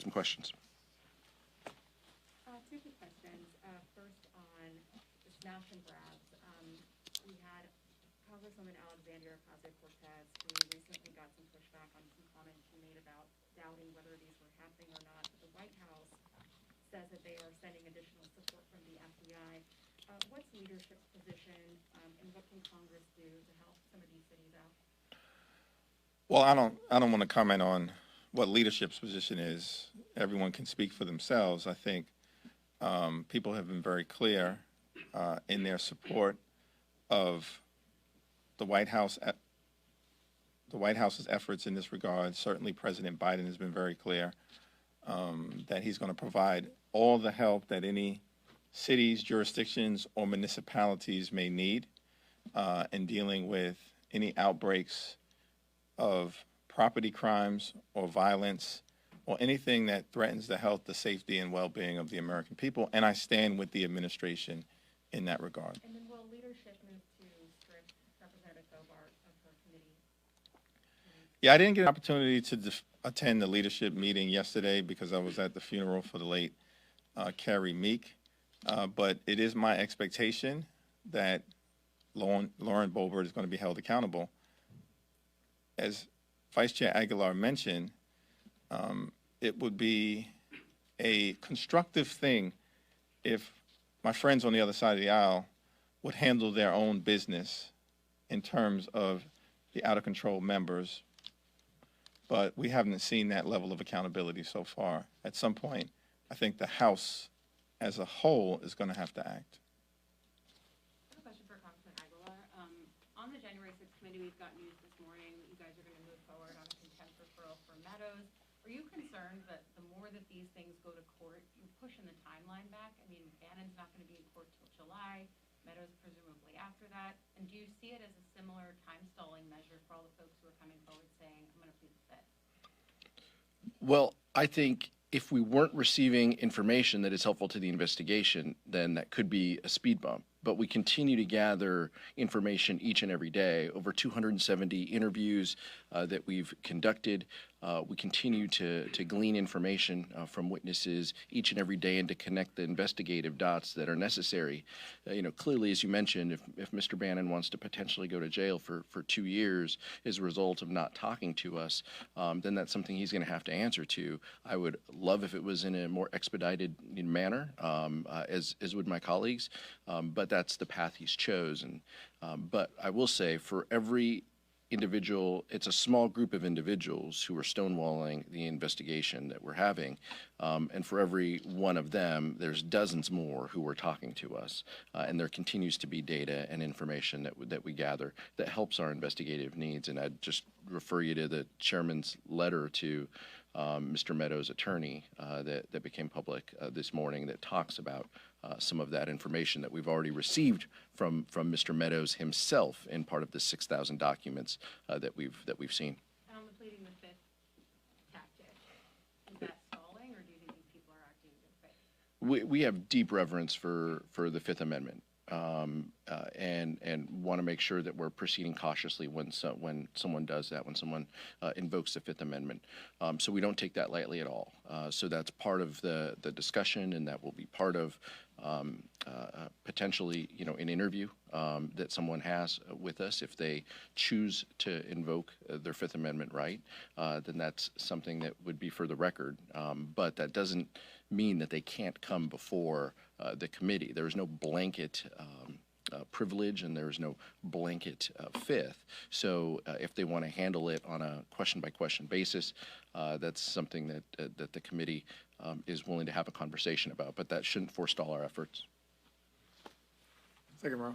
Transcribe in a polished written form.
some questions. Two quick questions. First on the smash and grabs. We had Congresswoman Alexandria Ocasio-Cortez, who recently got some pushback on some comments she made about doubting whether these were happening or not. The White House says that they are sending additional support from the FBI. What's leadership's position, and what can Congress do to help some of these cities out? Well, I don't want to comment on what leadership's position is. Everyone can speak for themselves. I think people have been very clear in their support of the White House, the White House's efforts in this regard. Certainly, President Biden has been very clear that he's going to provide all the help that any cities, jurisdictions, or municipalities may need in dealing with any outbreaks of property crimes or violence or anything that threatens the health, the safety, and well-being of the American people. And I stand with the administration in that regard. And then will leadership move to strip Representative Bobart of her committee? Yeah, I didn't get an opportunity to attend the leadership meeting yesterday because I was at the funeral for the late Carrie Meek. But it is my expectation that Lauren Boebert is going to be held accountable. As Vice Chair Aguilar mentioned, it would be a constructive thing if my friends on the other side of the aisle would handle their own business in terms of the out-of-control members. But we haven't seen that level of accountability so far. At some point, I think the House as a whole is going to have to act. I have a question for Congressman Aguilar. On the January 6th committee, we've got news this morning that you guys are going to move forward on a contempt referral for Meadows. Are you concerned that the more that these things go to court, you're pushing the timeline back? I mean, Bannon's not going to be in court till July, Meadows presumably after that. And do you see it as a similar time stalling measure for all the folks who are coming forward saying, I'm going to plead the fifth? Well, I think if we weren't receiving information that is helpful to the investigation, then that could be a speed bump. But we continue to gather information each and every day. Over 270 interviews that we've conducted. We continue to glean information from witnesses each and every day and to connect the investigative dots that are necessary. Clearly, as you mentioned, if Mr. Bannon wants to potentially go to jail for 2 years as a result of not talking to us, then that's something he's going to have to answer to. I would love if it was in a more expedited manner, as would my colleagues, but that's the path he's chosen. But I will say, for every individual, it's a small group of individuals who are stonewalling the investigation that we're having, and for every one of them, there's dozens more who are talking to us, and there continues to be data and information that we gather that helps our investigative needs. And I'd just refer you to the chairman's letter to Mr. Meadows' attorney that became public this morning that talks about some of that information that we've already received from Mr. Meadows himself in part of the 6,000 documents that we've seen. And on the pleading the fifth tactic, is that stalling, or do you think these people are acting in good faith? We have deep reverence for the Fifth Amendment, and want to make sure that we're proceeding cautiously when someone does that, when someone invokes the Fifth Amendment. So we don't take that lightly at all. So that's part of the discussion, and that will be part of potentially, an interview that someone has with us. If they choose to invoke their Fifth Amendment right, then that's something that would be for the record. But that doesn't mean that they can't come before the committee. There is no blanket privilege, and there is no blanket fifth. So if they want to handle it on a question-by-question basis, that's something that the committee is willing to have a conversation about. But that shouldn't forestall our efforts. Second row.